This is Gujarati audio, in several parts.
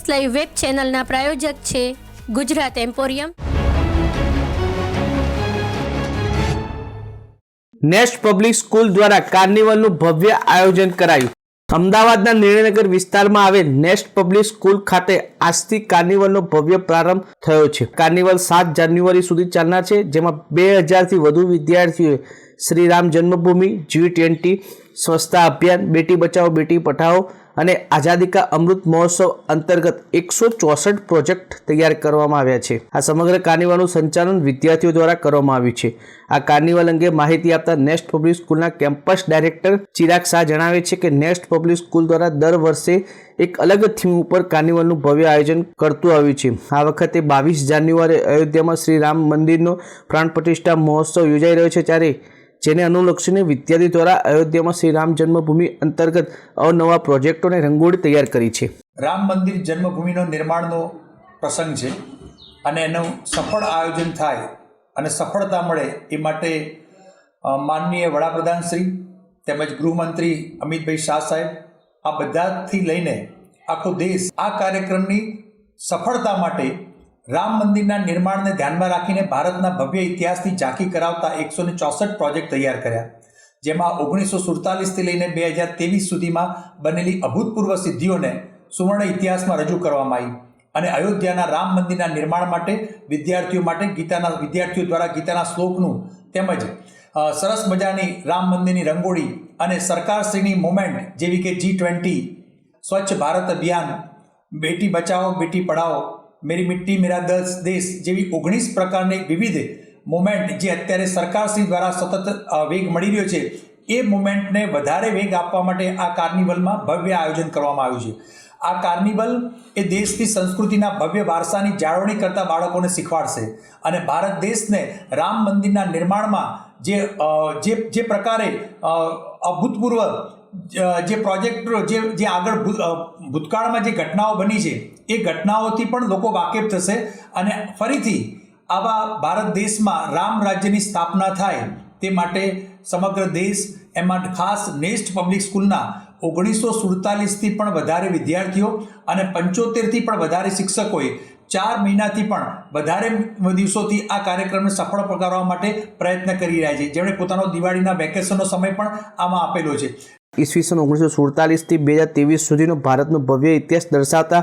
એસ લાઈવ વેબ ચેનલના પ્રાયોજક છે Gujarat emporium. Nest public school દ્વારા કાર્નિવલનું ભવ્ય આયોજન કરાયું। અમદાવાદના નિર્ણયનગર વિસ્તારમાં આવેલ નેસ્ટ પબ્લિક સ્કૂલ ખાતે આજથી કાર્નિવલનો ભવ્ય પ્રારંભ થયો છે। કાર્નિવલ 7 જાન્યુઆરી સુધી ચાલનાર છે, જેમાં 2000થી વધુ વિદ્યાર્થીઓએ શ્રી રામ જન્મભૂમિ, G20, સ્વચ્છતા અભિયાન, બેટી બચાવો બેટી પઢાઓ અને આઝાદી કા અમૃત મહોત્સવ અંતર્ગત 164 પ્રોજેક્ટ તૈયાર કરવામાં આવ્યા છે। આ સમગ્ર કાર્નિવલનું સંચાલન વિદ્યાર્થીઓ દ્વારા કરવામાં આવ્યું છે। આ કાર્નિવલ અંગે માહિતી આપતા નેસ્ટ પબ્લિક સ્કૂલના કેમ્પસ ડાયરેક્ટર ચિરાગ શાહ જણાવે છે કે નેસ્ટ પબ્લિક સ્કૂલ દ્વારા દર વર્ષે એક અલગ થીમ ઉપર કાર્નિવલનું ભવ્ય આયોજન કરતું આવ્યું છે। આ વખતે 22 જાન્યુઆરી અયોધ્યામાં શ્રી રામ મંદિરનો પ્રાણ પ્રતિષ્ઠા મહોત્સવ યોજાઈ રહ્યો છે, ત્યારે જેને અનુલક્ષીને વિદ્યાર્થી દ્વારા અયોધ્યામાં શ્રી રામ જન્મભૂમિ અંતર્ગત અવનવા પ્રોજેક્ટો અને રંગોળી તૈયાર કરી છે। રામ મંદિર જન્મભૂમિનો નિર્માણનો પ્રસંગ છે અને એનું સફળ આયોજન થાય અને સફળતા મળે એ માટે માનનીય વડાપ્રધાન શ્રી તેમજ ગૃહમંત્રી અમિતભાઈ શાહ સાહેબ આ બધાથી લઈને આખો દેશ આ કાર્યક્રમની સફળતા માટે રામ મંદિરના નિર્માણને ધ્યાનમાં રાખીને ભારતના ભવ્ય ઇતિહાસની ઝાંખી કરાવતા 164 પ્રોજેક્ટ તૈયાર કર્યા, જેમાં 1947થી લઈને 2023 સુધીમાં બનેલી અભૂતપૂર્વ સિદ્ધિઓને સુવર્ણ ઇતિહાસમાં રજૂ કરવામાં આવી અને અયોધ્યાના રામ મંદિરના નિર્માણ માટે વિદ્યાર્થીઓ દ્વારા ગીતાના શ્લોકનું તેમજ સરસ મજાની રામ મંદિરની રંગોળી અને સરકારશ્રીની મુવમેન્ટ જેવી કે G20, સ્વચ્છ ભારત અભિયાન, બેટી બચાવો બેટી પઢાઓ, મેરી મિટ્ટી મેરા દેશ જેવી 19 પ્રકારની વિવિધ મુવમેન્ટ જે અત્યારે સરકારશ્રી દ્વારા સતત વેગ મળી રહ્યો છે, એ મુવમેન્ટને વધારે વેગ આપવા માટે આ કાર્નિવલમાં ભવ્ય આયોજન કરવામાં આવ્યું છે। આ કાર્નિવલ એ દેશની સંસ્કૃતિના ભવ્ય વારસાની જાળવણી કરતા બાળકોને શીખવાડશે અને ભારત દેશને રામ મંદિરના નિર્માણમાં જે પ્રકારે અભૂતપૂર્વ જે પ્રોજેક્ટો જે આગળ ભૂતકાળમાં જે ઘટનાઓ બની છે એ ઘટનાઓથી પણ લોકો વાકેફ થશે અને ફરીથી આવા ભારત દેશમાં રામ રાજ્યની સ્થાપના થાય તે માટે સમગ્ર દેશ એમાં ખાસ નેસ્ટ પબ્લિક સ્કૂલના 1947થી પણ વધારે વિદ્યાર્થીઓ અને 75થી પણ વધારે શિક્ષકોએ 4 મહિનાથી પણ વધારે દિવસોથી આ કાર્યક્રમને સફળ કરવા માટે પ્રયત્ન કરી રહ્યા છે, જેમણે પોતાનો દિવાળીના વેકેશનનો સમય પણ આમાં આપેલો છે। ઈસવીસન 1947થી 2023 સુધીનો ભારતનો ભવ્ય ઇતિહાસ દર્શાવતા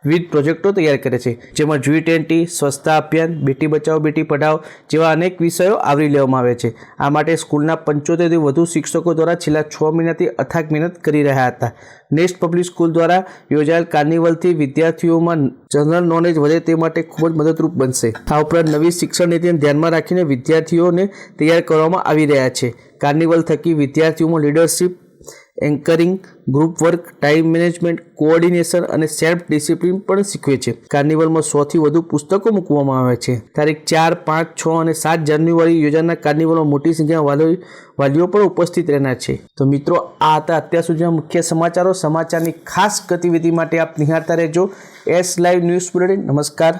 વિવિધ પ્રોજેક્ટો તૈયાર કરે છે, જેમાં G20, સ્વચ્છતા અભિયાન, બેટી બચાવો બેટી પઢાઓ જેવા અનેક વિષયો આવરી લેવામાં આવે છે। આ માટે સ્કૂલના 75થી વધુ શિક્ષકો દ્વારા છેલ્લા 6 મહિનાથી અથાગ મહેનત કરી રહ્યા હતા। નેસ્ટ પબ્લિક સ્કૂલ દ્વારા યોજાયેલ કાર્નિવલથી વિદ્યાર્થીઓમાં જનરલ નોલેજ વધે તે માટે ખૂબ જ મદદરૂપ બનશે। આ ઉપરાંત નવી શિક્ષણ નીતિને ધ્યાનમાં રાખીને વિદ્યાર્થીઓને તૈયાર કરવામાં આવી રહ્યા છે। કાર્નિવલ થકી વિદ્યાર્થીઓમાં leadership, anchoring, group work, time management, coordination અને સેલ્ફ ડિસિપ્લિન પણ શીખવે છે। કાર્નિવલમાં 100થી વધુ પુસ્તકો મૂકવામાં આવે છે। તારીખ 4, 5, 6 અને 7 જાન્યુઆરી યોજાનાર કાર્નિવલમાં મોટી સંખ્યામાં વાલીઓ પણ ઉપસ્થિત રહેનાર છે। તો મિત્રો, આ હતા અત્યાર સુધીના મુખ્ય સમાચારો। સમાચારની ખાસ ગતિવિધિ માટે આપ નિહાળતા રહેજો એસ લાઈવ ન્યૂઝ બુલેટિન। નમસ્કાર।